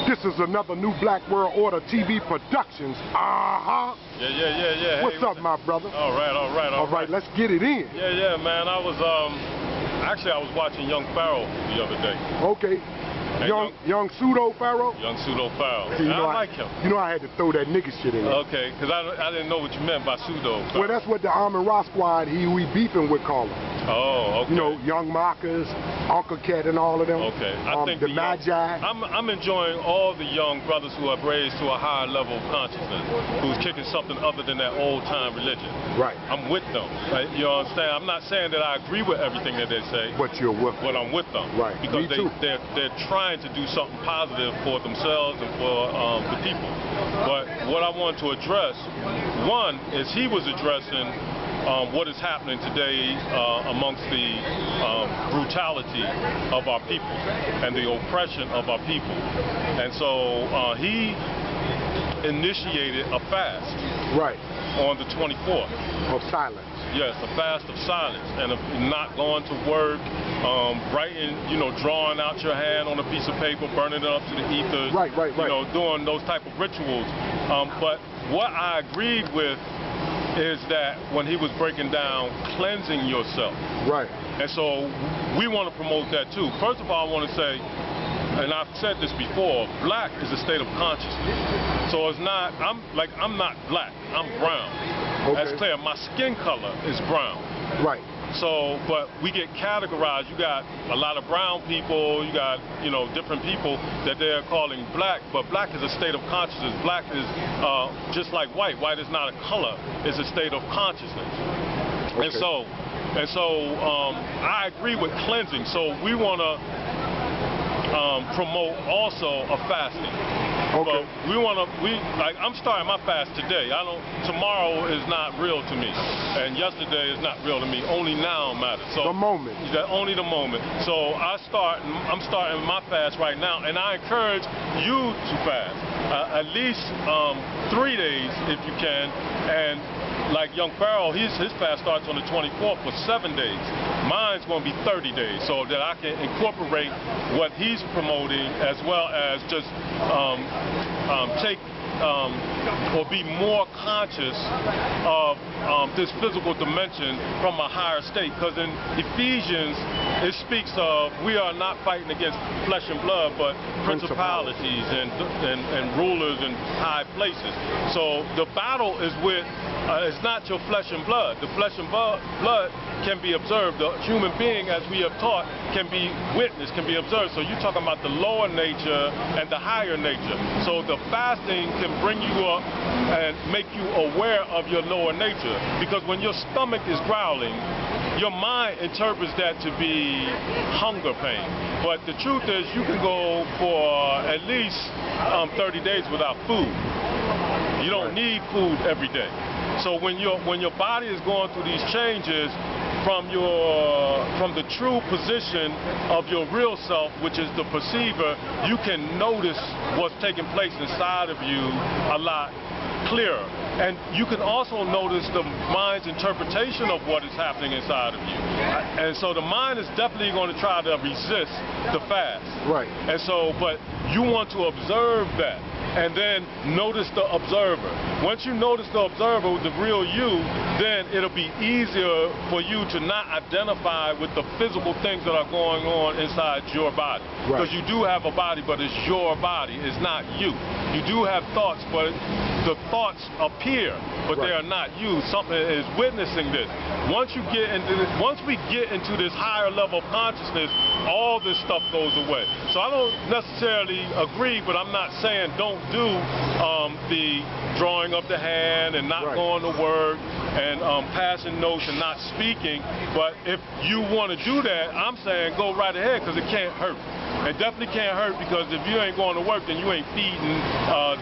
This is another New Black World Order TV Productions. Yeah. What's up, my brother? All right. Let's get it in. Yeah, man. I was watching Young Pharaoh the other day. Okay. Young pseudo Pharaoh? Young pseudo Pharaoh. See, I like him. You know I had to throw that nigga shit in there. Okay, because I didn't know what you meant by pseudo Pharaoh. Well, that's what the AMUN squad, we beefing with call him. Oh, okay. You know, Young Marcus, Uncle Cat and all of them. Okay. I think the Magi. I'm enjoying all the young brothers who have raised to a higher level of consciousness, who's kicking something other than that old-time religion. Right. I'm with them. Right? You understand? I'm not saying that I agree with everything that they say. But you're with them. But I'm with them. Right. Because Me too. they're trying to do something positive for themselves and for the people. But what I want to address, one, is he was addressing what is happening today amongst the brutality of our people and the oppression of our people. And so he initiated a fast. Right. On the 24th. Of silence. Yes, a fast of silence and of not going to work, writing, drawing out your hand on a piece of paper, burning it up to the ethers. Right. You know, doing those type of rituals. But what I agreed with is that when he was breaking down cleansing yourself. Right. And so we want to promote that too. First of all, I want to say, and I've said this before, black is a state of consciousness. So it's not, I'm not black, I'm brown. Okay. That's clear. My skin color is brown. Right. So, but we get categorized. You got a lot of brown people, you got, different people that they're calling black, but black is a state of consciousness. Black is just like white. White is not a color, it's a state of consciousness. Okay. And so I agree with cleansing. So we want to promote also a fasting. Okay. But I'm starting my fast today. Tomorrow is not real to me, and yesterday is not real to me. Only now matters. So the moment. Only the moment. So I'm starting my fast right now, and I encourage you to fast at least 3 days if you can. And like Young Pharaoh, his fast starts on the 24th for 7 days. Mine's going to be 30 days, so that I can incorporate what he's promoting as well as just take or be more conscious of this physical dimension from a higher state. Because in Ephesians, it speaks of we are not fighting against flesh and blood, but principalities and rulers in high places. So the battle is with, it's not your flesh and blood. The flesh and blood can be observed. The human being, as we have taught, can be witnessed, can be observed. So you're talking about the lower nature and the higher nature. So the fasting can bring you up and make you aware of your lower nature. Because when your stomach is growling, your mind interprets that to be hunger pain. But the truth is you can go for at least 30 days without food. You don't need food every day. So when your body is going through these changes from the true position of your real self, which is the perceiver, you can notice what's taking place inside of you a lot clearer. And you can also notice the mind's interpretation of what is happening inside of you. And so the mind is definitely going to try to resist the fast. Right. And so, but you want to observe that. And then notice the observer. Once you notice the observer with the real you, then it'll be easier for you to not identify with the physical things that are going on inside your body. Because you do have a body, but it's your body, it's not you. You do have thoughts, but the thoughts appear, but they are not you. Something is witnessing this. Once we get into this higher level of consciousness, all this stuff goes away. So I don't necessarily agree, but I'm not saying don't do the drawing of the hand and not going to work and passing notes and not speaking. But if you want to do that, I'm saying go right ahead, because it can't hurt. It definitely can't hurt, because if you ain't going to work, then you ain't feeding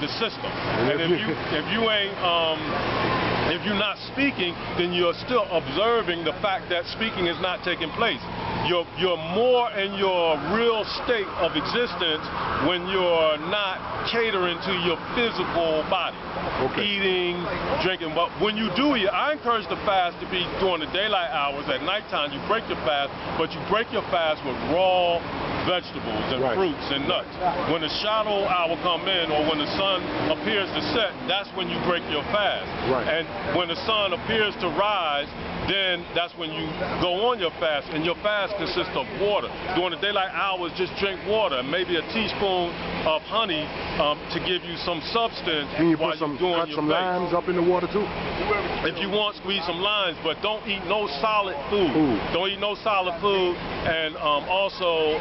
the system. And if you're not speaking, then you're still observing the fact that speaking is not taking place. You're more in your real state of existence when you're not catering to your physical body. Eating, drinking. But when you do it, I encourage the fast to be during the daylight hours. At nighttime, you break your fast, but you break your fast with raw vegetables and fruits and nuts. When the shadow hour come in, or when the sun appears to set, that's when you break your fast. And when the sun appears to rise, then that's when you go on your fast, and your fast consists of water. During the daylight hours, just drink water, and maybe a teaspoon of honey to give you some substance. Can you put some limes up in the water too? If you want, squeeze some limes, but don't eat no solid food. Don't eat no solid food, and also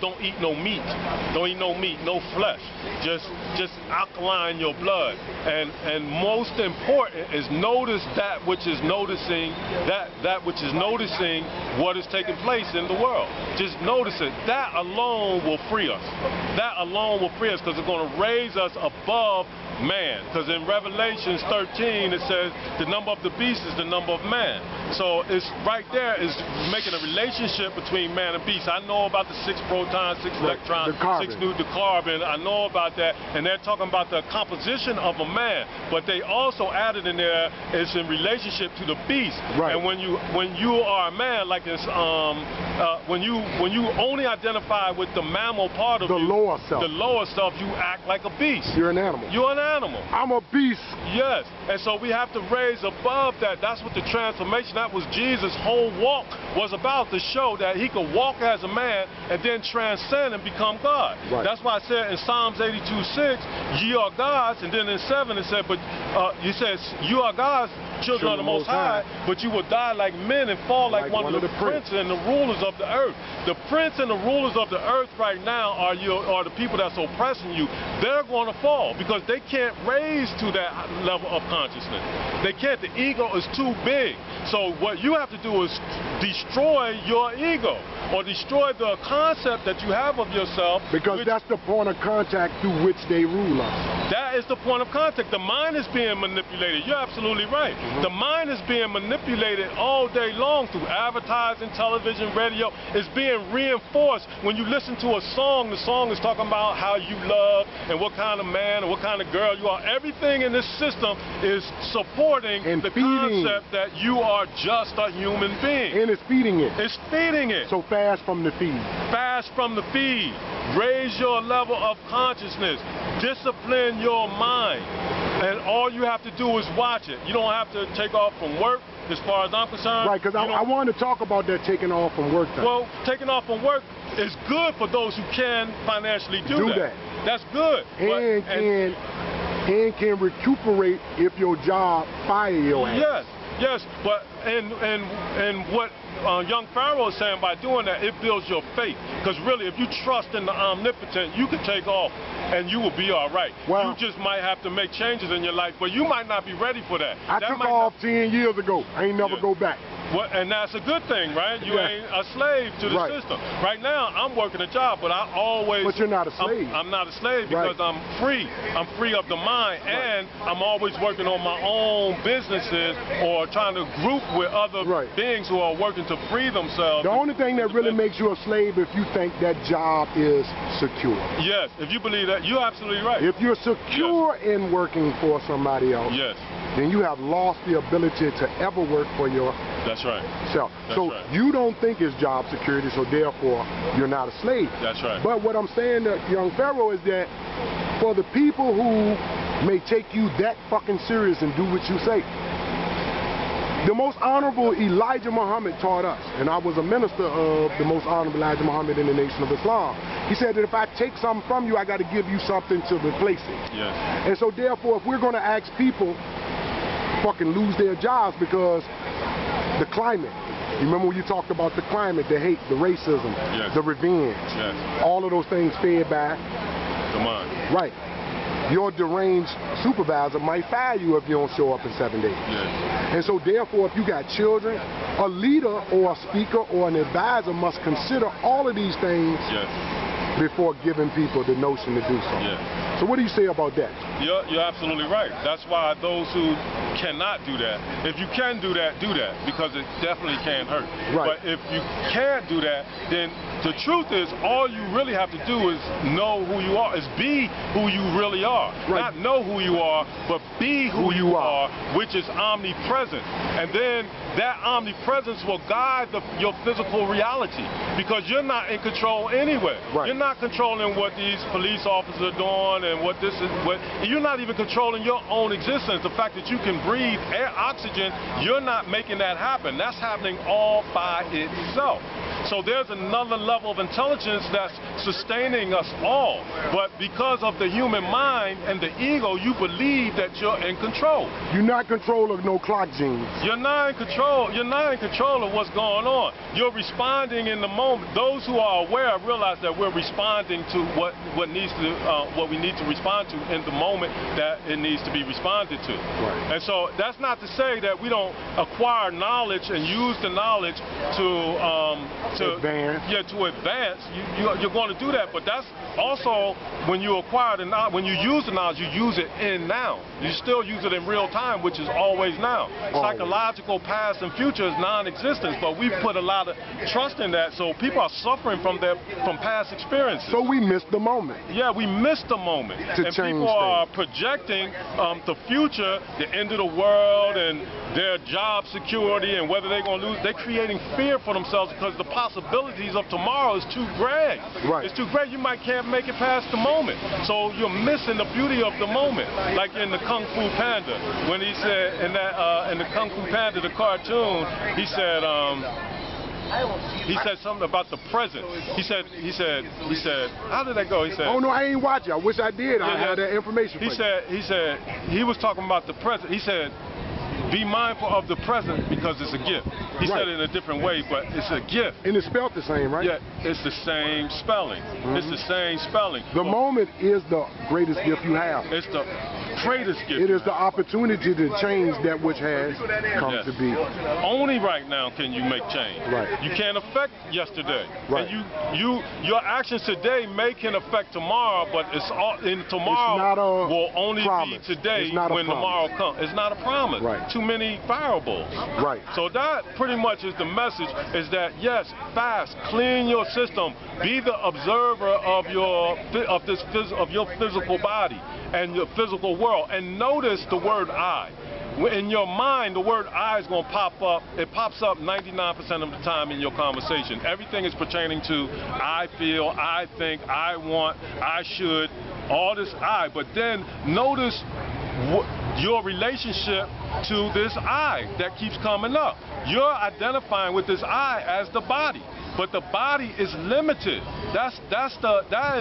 don't eat no meat. Don't eat no meat, no flesh. Just alkaline your blood. And most important is notice that which is noticing what is taking place in the world. Just notice it. That alone will free us. That alone will free us, because it's going to raise us above man. Because in Revelations 13 it says the number of the beast is the number of man. So it's right there is making a relationship between man and beast. I know about the 6 protons, 6 electrons, 6 the carbon. I know about that, and they're talking about the composition of a man. But they also added in there it's in relationship to the beast. And when you are a man, like this, when you only identify with the mammal part of the lower self, you act like a beast. You're an animal. You're an animal. I'm a beast. Yes, and so we have to raise above that. That's what the transformation, that was Jesus' whole walk was about, to show that he could walk as a man and then transcend and become God. That's why I said in Psalms 82:6, ye are gods, and then in 7 it said, but he says, you are gods, children of the Most High, but you will die like men and fall like one of the princes and the rulers of the earth. The prince and the rulers of the earth right now are the people that's oppressing you. They're going to fall because they can't raise to that level of consciousness. They can't. The ego is too big. So what you have to do is destroy your ego, or destroy the concept that you have of yourself. Because that's the point of contact through which they rule us. That is the point of contact. The mind is being manipulated. You're absolutely right. The mind is being manipulated all day long through advertising, television, radio. It's being reinforced. When you listen to a song, the song is talking about how you love and what kind of man and what kind of girl you are. Everything in this system is supporting the concept that you are just a human being. And it's feeding it. It's feeding it. So fast from the feed. Fast from the feed. Raise your level of consciousness. Discipline your mind. And all you have to do is watch it. You don't have to take off from work, as far as I'm concerned. Right, because I wanted to talk about that taking off from work thing. Well, taking off from work is good for those who can financially do that. That's good. And can recuperate if your job fire your ass. Yes, but and what young Pharaoh is saying, by doing that, it builds your faith. Because really, if you trust in the omnipotent, you can take off and you will be all right. Well, you just might have to make changes in your life, but you might not be ready for that. I took off 10 years ago. I ain't never go back. Well, and that's a good thing, right? You ain't a slave to the system. Right now, I'm working a job, but I always... But you're not a slave. I'm not a slave because I'm free. I'm free of the mind, and I'm always working on my own businesses or trying to group with other beings who are working to free themselves. The only thing that really makes you a slave if you think that job is secure. Yes, if you believe that, you're absolutely right. If you're secure in working for somebody else, then you have lost the ability to ever work for yourself. So you don't think it's job security, so therefore you're not a slave. That's right. But what I'm saying to young Pharaoh is that for the people who may take you that fucking serious and do what you say, the most honorable Elijah Muhammad taught us, and I was a minister of the most honorable Elijah Muhammad in the Nation of Islam. He said that if I take something from you, I got to give you something to replace it. And so therefore, if we're going to ask people fucking lose their jobs because the climate, you remember when you talked about the climate, the hate, the racism, the revenge, all of those things fed by the mind. Right. Your deranged supervisor might fire you if you don't show up in 7 days. And so therefore, if you got children, a leader or a speaker or an advisor must consider all of these things before giving people the notion to do so. So what do you say about that? You're absolutely right. That's why those who cannot do that. If you can do that, because it definitely can hurt. Right. But if you can't do that, then the truth is all you really have to do is know who you are, is be who you really are. Right. Not know who you are, but be who you are, which is omnipresent. And then that omnipresence will guide your physical reality, because you're not in control anyway. Right. You're not controlling what these police officers are doing and what this is. You're not even controlling your own existence. The fact that you can breathe air, oxygen, you're not making that happen. That's happening all by itself. So there's another level of intelligence that's sustaining us all. But because of the human mind and the ego, you believe that you're in control. You're not in control of no clock genes. You're not in control. You're not in control of what's going on. You're responding in the moment. Those who are aware realize that we're responding to what we need to respond to in the moment that it needs to be responded to. Right. And so that's not to say that we don't acquire knowledge and use the knowledge to advance. Yeah, to advance. You're going to do that, but that's also when you acquire the knowledge. When you use the knowledge, you use it in now. You still use it in real time, which is always now. Psychological past and future is non-existence, but we put a lot of trust in that, so people are suffering from past experiences. So we missed the moment. Yeah, we missed the moment. And people are projecting the future, the end of the world, and their job security, and whether they're going to lose. They're creating fear for themselves because the possibilities of tomorrow is too great. Right. It's too great. You can't make it past the moment. So you're missing the beauty of the moment. Like in the Kung Fu Panda, when he said in the Kung Fu Panda, the cartoon, he said something about the present. He said, how did that go? He said, oh no, I ain't watching. I wish I did. I had that information. He said he was talking about the present. He said, be mindful of the present because it's a gift. He said it in a different way, but it's a gift. And it's spelled the same, right? Yeah, it's the same spelling. It's the same spelling. The moment is the greatest gift you have. It's the greatest gift. It is the opportunity to change that which has come to be. Only right now can you make change. Right. You can't affect yesterday. Right. And your actions today can affect tomorrow, but tomorrow will only be today when tomorrow comes. It's not a promise. Right. Too many variables. Right. So that pretty much is the message, is that yes, fast, clean your system, be the observer of your physical body and your physical world, and notice the word I. In your mind, the word I is going to pop up. It pops up 99% of the time in your conversation. Everything is pertaining to I feel, I think, I want, I should, all this I. But then notice your relationship to this I that keeps coming up. You're identifying with this I as the body. But the body is limited. That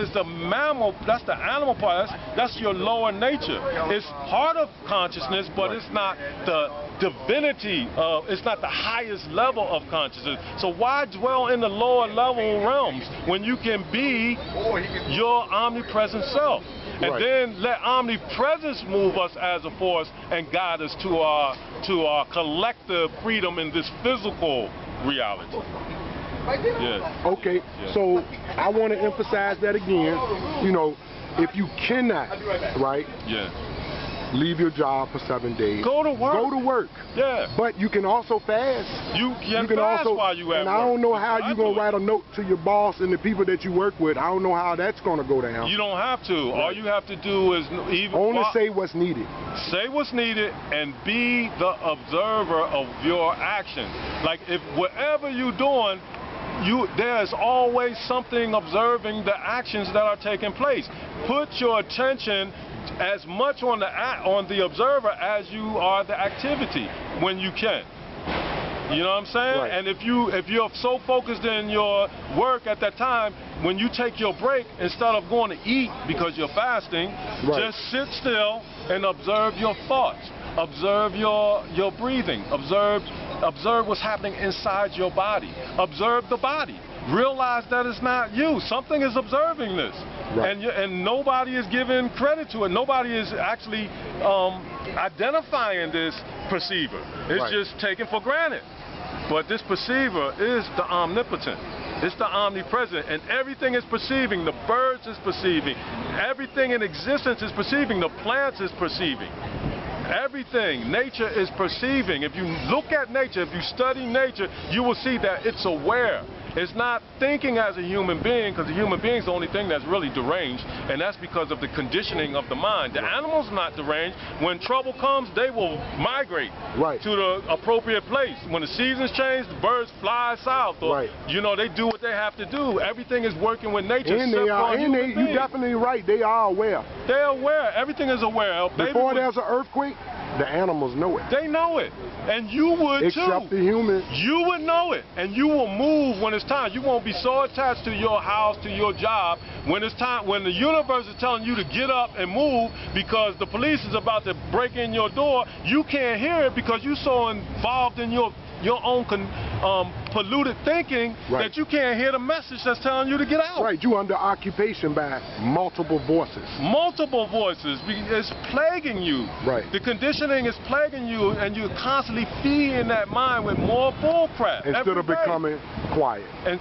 is the mammal, that's the animal part, that's your lower nature. It's part of consciousness, but it's not the divinity it's not the highest level of consciousness. So why dwell in the lower level realms when you can be your omnipresent self? And then let omnipresence move us as a force and guide us to our collective freedom in this physical reality. Yeah. Okay, so I want to emphasize that again. You know, if you cannot, leave your job for 7 days. Go to work. Go to work. Yeah. But you can also fast. You can fast also, while you at work. And I don't know how you're going to write a note to your boss and the people that you work with. I don't know how that's going to go down. You don't have to. All you have to do is only say what's needed. Say what's needed and be the observer of your actions. Like if whatever you're doing, there's always something observing the actions that are taking place. Put your attention as much on the observer as you are the activity when you can. You know what I'm saying? Right. And if you're so focused in your work at that time, when you take your break, instead of going to eat because you're fasting, just sit still and observe your thoughts. Observe your breathing. Observe what's happening inside your body. Observe the body. Realize that it's not you. Something is observing this. And nobody is giving credit to it. Nobody is actually identifying this perceiver. It's just taken for granted. But this perceiver is the omnipotent. It's the omnipresent, and everything is perceiving. The birds is perceiving. Everything in existence is perceiving. The plants is perceiving. Everything. Nature is perceiving. If you look at nature, if you study nature, you will see that it's aware. It's not thinking as a human being, because the human being is the only thing that's really deranged, and that's because of the conditioning of the mind. The animal's not deranged. When trouble comes, they will migrate to the appropriate place. When the seasons change, the birds fly south, or you know, they do what they have to do. Everything is working with nature. And they are, and you're definitely right. They are aware. They're aware. Everything is aware. Before there's an earthquake, the animals know it. They know it. And you would too. Except the humans. You would know it. And you will move when it's time. You won't be so attached to your house, to your job. When it's time, when the universe is telling you to get up and move because the police is about to break in your door, you can't hear it because you're so involved in your own polluted thinking that you can't hear the message that's telling you to get out. Right, you under occupation by multiple voices. Multiple voices. It's plaguing you. Right. The conditioning is plaguing you, and you're constantly feeding that mind with more bullcrap. Instead of becoming quiet. And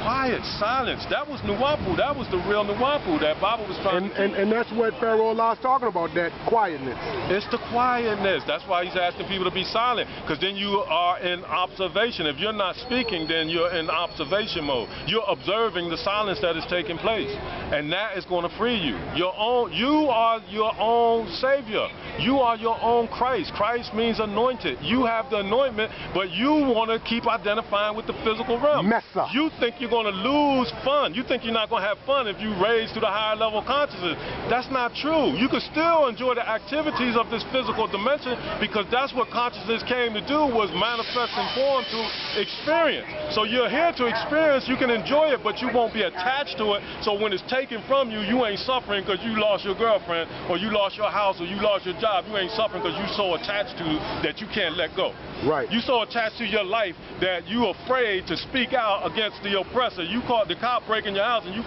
quiet, silence. That was N.B.W.O. That was the real N.B.W.O. that Bible was trying to teach. And that's what Pharaoh is talking about, that quietness. It's the quietness. That's why he's asking people to be silent, because then you are in observation. If you're not speaking, then you're in observation mode. You're observing the silence that is taking place, and that is going to free you. You are your own Savior. You are your own Christ. Christ means anointed. You have the anointment, but you want to keep identifying with the physical realm. Mess up. You think you're going to lose fun. You think you're not going to have fun if you raise to the higher level consciousness. That's not true. You can still enjoy the activities of this physical dimension, because that's what consciousness came to do, was manifest in form to experience. So you're here to experience. You can enjoy it, but you won't be attached to it. So when it's taken from you, you ain't suffering because you lost your girlfriend, or you lost your house, or you lost your job. You ain't suffering because you're so attached to that you can't let go. Right. You so attached to your life that you're afraid to speak out against the oppressor. You caught the cop breaking your house, and you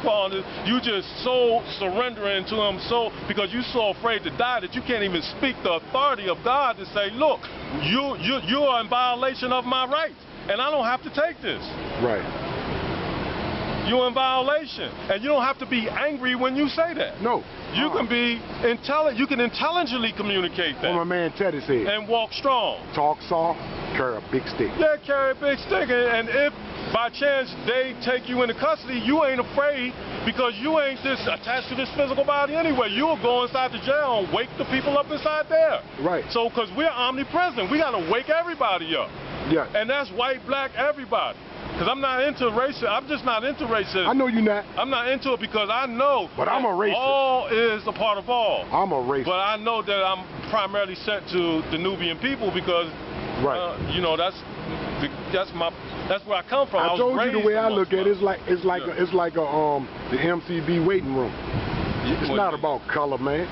just so surrendering to him, so because you're so afraid to die that you can't even speak the authority of God to say, look, you're in violation of my rights, and I don't have to take this. Right. You're in violation, and you don't have to be angry when you say that. No. You can be intelligent. You can intelligently communicate that. What my man Teddy said. And walk strong. Talk soft, carry a big stick. Yeah, carry a big stick, and if by chance they take you into custody, you ain't afraid, because you ain't just attached to this physical body anyway. You'll go inside the jail and wake the people up inside there. Right. So, because we're omnipresent, we got to wake everybody up. Yeah. And that's white, black, everybody. Because I'm not into racism. I'm just not into racism. I know you're not. I'm not into it because I know but I'm a racist. All is a part of all. I'm a racist. But I know that I'm primarily sent to the Nubian people because, you know, that's where I come from. I told you the way I look at it, it's like the MCB waiting room. It's not about color, man.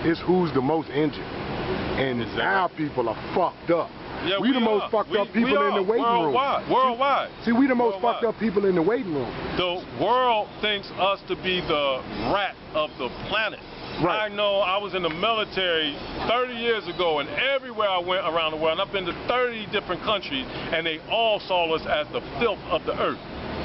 It's who's the most injured. And our people are fucked up. Yeah, we the most fucked up people in the waiting room. Worldwide. See, we the most fucked up people in the waiting room. The world thinks us to be the rat of the planet. Right. I know I was in the military 30 years ago, and everywhere I went around the world, and I've been to 30 different countries, and they all saw us as the filth of the earth.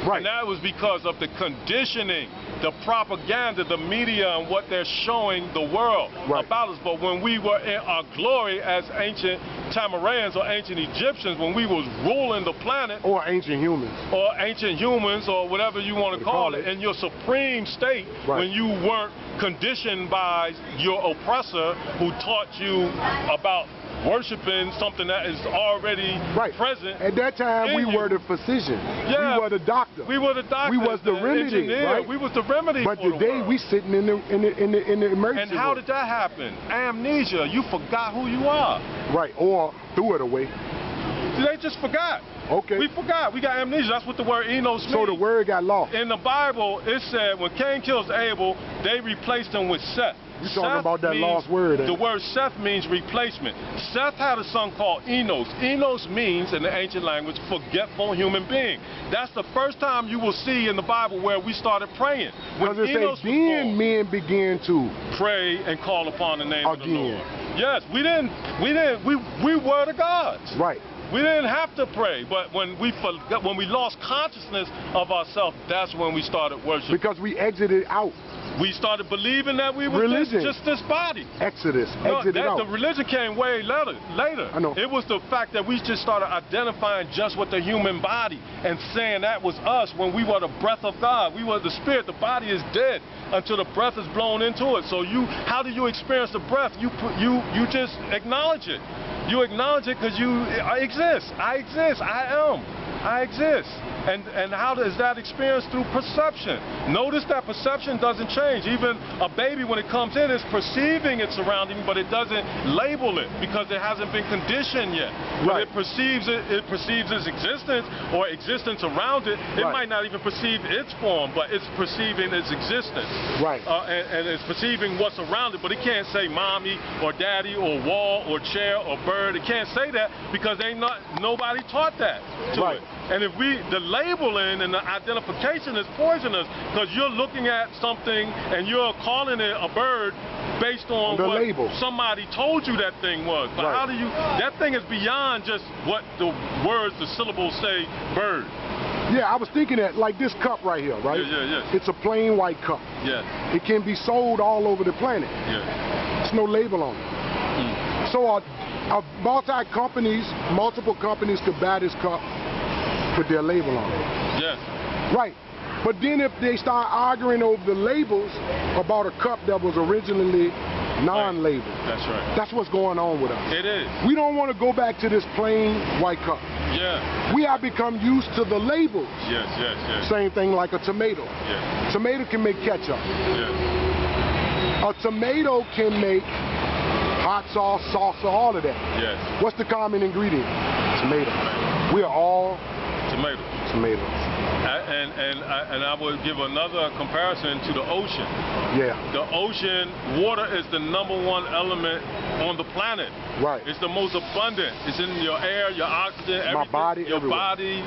Right. And that was because of the conditioning, the propaganda, the media, and what they're showing the world about us. But when we were in our glory as ancient Tamarans or ancient Egyptians, when we was ruling the planet. Or ancient humans. Or ancient humans, or whatever you want to call it, in your supreme state, when you weren't conditioned by your oppressor who taught you about worshiping something that is already present. At that time, we were the physician. Yeah. We were the doctor. We were the doctor. We was the remedy, right? We was the remedy. But for today, we sitting in the emergency room. And how did that happen? Amnesia. You forgot who you are. Right. Or threw it away. They just forgot. Okay. We forgot. We got amnesia. That's what the word Enos means. So the word got lost. In the Bible, it said when Cain kills Abel, they replaced him with Seth. You're talking about that lost word. The word Seth means replacement. Seth had a son called Enos. Enos means, in the ancient language, forgetful human being. That's the first time you will see in the Bible where we started praying. When Enos was born, men began to pray and call upon the name of the Lord. Yes, we were the gods. Right. We didn't have to pray, but when we lost consciousness of ourselves, that's when we started worshiping. Because we exited out. We started believing that we were just this body. Exodus. No, Exited out. the religion came way later. I know. It was the fact that we just started identifying just with the human body and saying that was us when we were the breath of God. We were the spirit. The body is dead until the breath is blown into it. So how do you experience the breath? You just acknowledge it. You acknowledge it because you exist. I exist. I am. I exist. And how is that experienced? Through perception. Notice that perception doesn't change. Even a baby, when it comes in, is perceiving its surrounding, but it doesn't label it because it hasn't been conditioned yet. Right. It perceives its existence or existence around it. It might not even perceive its form, but it's perceiving its existence. Right. And it's perceiving what's around it, but it can't say mommy or daddy or wall or chair or bird. It can't say that because nobody taught that to it. And if the labeling and the identification is poisonous because you're looking at something and you're calling it a bird based on the what label. Somebody told you that thing was. But how do you, that thing is beyond just what the words, the syllables say, bird. Yeah, I was thinking that, like this cup right here, right? Yeah. It's a plain white cup. Yeah. It can be sold all over the planet. Yeah. There's no label on it. So multiple companies could buy this cup, put their label on it. Yes. Right. But then if they start arguing over the labels about a cup that was originally non-labeled. That's right. That's what's going on with us. It is. We don't want to go back to this plain white cup. Yeah. We have become used to the labels. Yes. Same thing like a tomato. Yeah. Tomato can make ketchup. Yeah. A tomato can make hot sauce, salsa, all of that. Yes. What's the common ingredient? Tomato. We are all tomatoes. And I would give another comparison to the ocean. Yeah. The ocean, water is the #1 element on the planet. Right. It's the most abundant. It's in your air, your oxygen, everything. My body, your everywhere. body,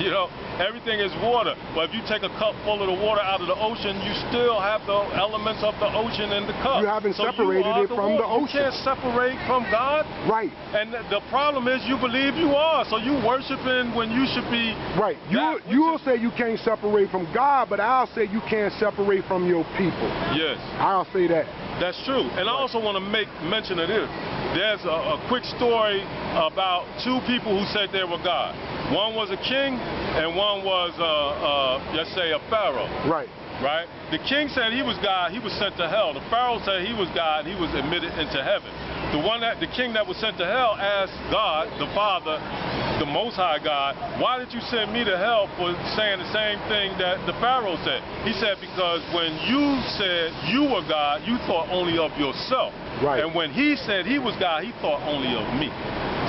you know, everything is water. But if you take a cup full of the water out of the ocean, you still have the elements of the ocean in the cup. You haven't separated it from the ocean. You can't separate from God. Right. And the problem is you believe you are. So you worshiping when you should be. Right. You will say you can't separate from God, but I'll say you can't separate from your people. Yes. I'll say that. That's true. And I also want to make mention of this. There's a quick story about two people who said they were God. One was a king and one was, let's say, a Pharaoh. Right. Right? The king said he was God, he was sent to hell. The Pharaoh said he was God, he was admitted into heaven. The king that was sent to hell asked God, the Father, the Most High God, why did you send me to hell for saying the same thing that the Pharaoh said? He said, because when you said you were God, you thought only of yourself. Right. And when he said he was God, he thought only of me.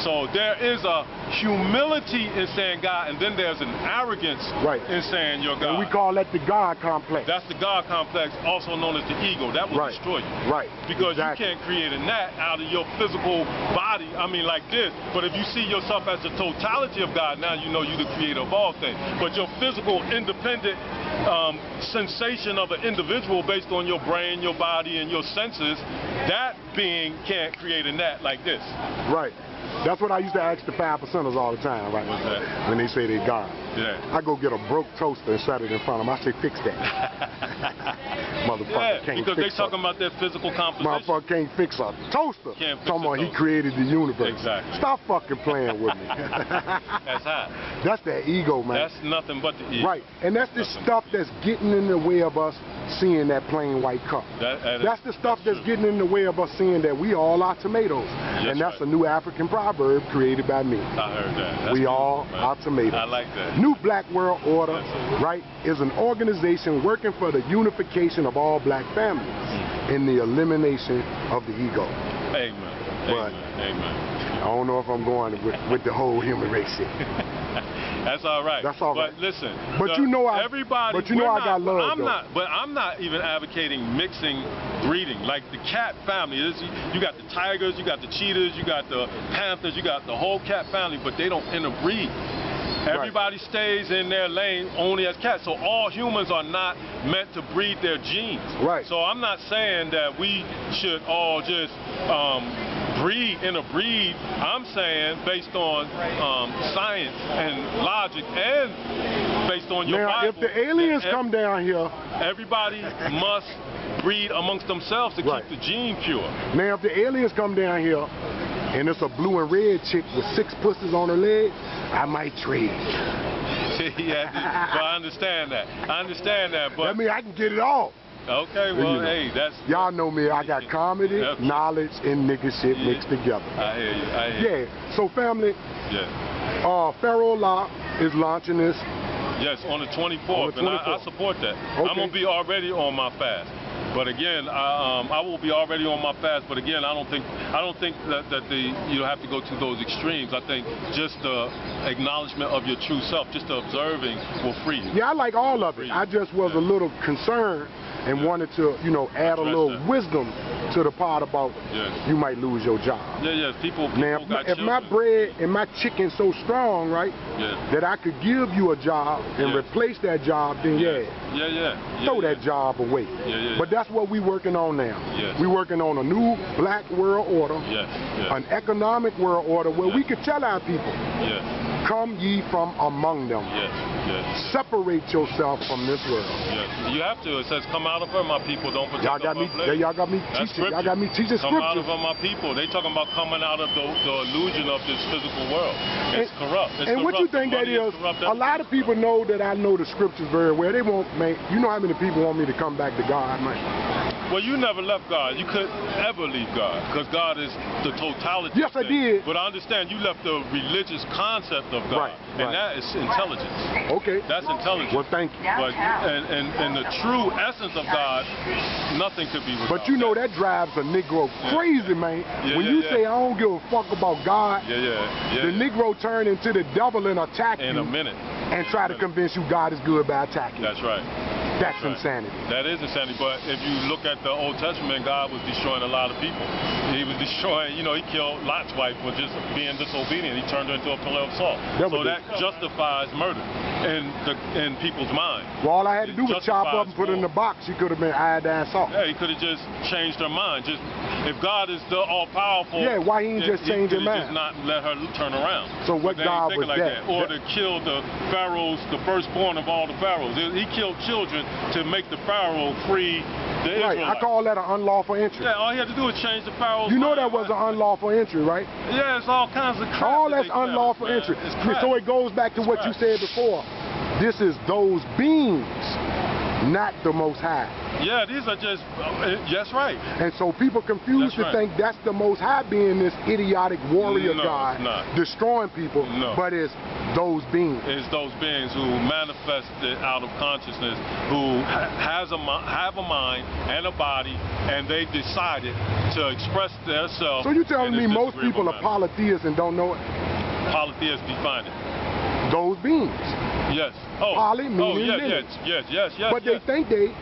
So there is a humility in saying God, and then there's an arrogance in saying you're God. And we call that the God complex. That's the God complex, also known as the ego. That will destroy you. Right. Because you can't create a gnat out of your physical body, I mean like this. But if you see yourself as the totality of God, now you know you're the creator of all things. But your physical, independent sensation of an individual based on your brain, your body, and your senses, that being can't create a gnat like this. Right. That's what I used to ask the 5%ers all the time, right? What's that? When they say they're God. Yeah. I go get a broke toaster and set it in front of them. I say, fix that. Motherfucker can't because fix they talking about their physical composition. Motherfucker can't fix a toaster. Can't fix talking about toaster. He created the universe. Exactly. Stop fucking playing with me. That's hot. That's that ego, man. That's nothing but the ego. Right. And that's the stuff that's getting in the way of us seeing that plain white cup. That's the stuff that's getting in the way of us seeing that we all are tomatoes. Yes, and that's a new African proverb created by me. I heard that. That's we all are tomatoes. I like that. New Black World Order, right, is an organization working for the unification of all black families and the elimination of the ego. Amen. But Amen. I don't know if I'm going with the whole human race shit. That's all right. That's all right. But listen, but you know I got love. I'm not even advocating mixing breeding. Like the cat family, you got the tigers, you got the cheetahs, you got the panthers, you got the whole cat family, but they don't interbreed. Everybody stays in their lane only as cats. So all humans are not meant to breed their genes. Right. So I'm not saying that we should all just interbreed. I'm saying based on science and logic and based on your Now, Bible. if the aliens come down here, everybody must breed amongst themselves to Right. keep the gene pure. now if the aliens come down here and it's a blue and red chick with 6 pussies on her leg, I might trade. Yeah, but I understand that. But That means I can get it all. okay, well, You know. hey, that's Y'all know me, I got comedy, Yep. knowledge, and nigga shit mixed together. I hear you. I hear you. Yeah, so family, Yeah. Pharaoh Law is launching this. Yes, on the 24th, On the and I 24th. support that. Okay. I'm gonna be already on my fast. But again, I will be already on my fast. But again, I don't think that you have to go to those extremes. I think just the acknowledgement of your true self, just the observing, will free you. Yeah, I like all of it. I just was a little concerned and wanted to, you know, add a little wisdom to the part about you might lose your job. Yeah. People Now, got if my children. bread and my chicken's so strong, right, that I could give you a job and replace that job, then throw that job away. But that's what we working on now. We working on a new black world order, an economic world order where we could tell our people, come ye from among them. Separate yourself from this world. You have to. It says, come out of her, my people. Don't protect Y'all got me teaching. Y'all got me teaching Come out scriptures. of her, my people. They talking about coming out of the illusion of this physical world. It's corrupt. And what you think that is? A lot of people know that I know the scriptures very well. They won't make. You know how many people want me to come back to God, man? Well, you never left God. You couldn't ever leave God because God is the totality. Yes, I did. But I understand you left the religious concept of God, and that is intelligence. Okay. That's intelligence. Well, thank you. But and the true essence of God, nothing could be without. But you know that drives a Negro crazy, man. When you say I don't give a fuck about God, the Negro turn into the devil and attack you in a minute and try to convince you God is good by attacking. That's right. That's insanity. That is insanity. But if you look at the Old Testament, God was destroying a lot of people. He was destroying, you know, he killed Lot's wife for just being disobedient. He turned her into a pillar of salt. So that justifies murder in people's mind. Well, all I had to do was chop up and put her in the box. She could have been iodine salt. Yeah, he could have just changed her mind. Just if God is the all-powerful, why he ain't just change her mind? Just not let her turn around. So what God was that? Or to kill the pharaohs, the firstborn of all the pharaohs. He killed children to make the Pharaoh free the Israelites. I call that an unlawful entry. Yeah, all he had to do was change the Pharaoh's You know mind. that was an unlawful entry, right? Yeah, it's all kinds of crap. All that's unlawful entry. So it goes back to what you said before. This is those beings, not the Most High. Yeah, these are just, that's right. And so people confuse to think that's the Most High being this idiotic warrior God, destroying people, but it's those beings. It's those beings who manifested out of consciousness, who have a mind and a body, and they decided to express themselves. So you telling me most people are polytheists and don't know it? Polytheists define it. Those beings. Yes. Poly meaning yes. But they think they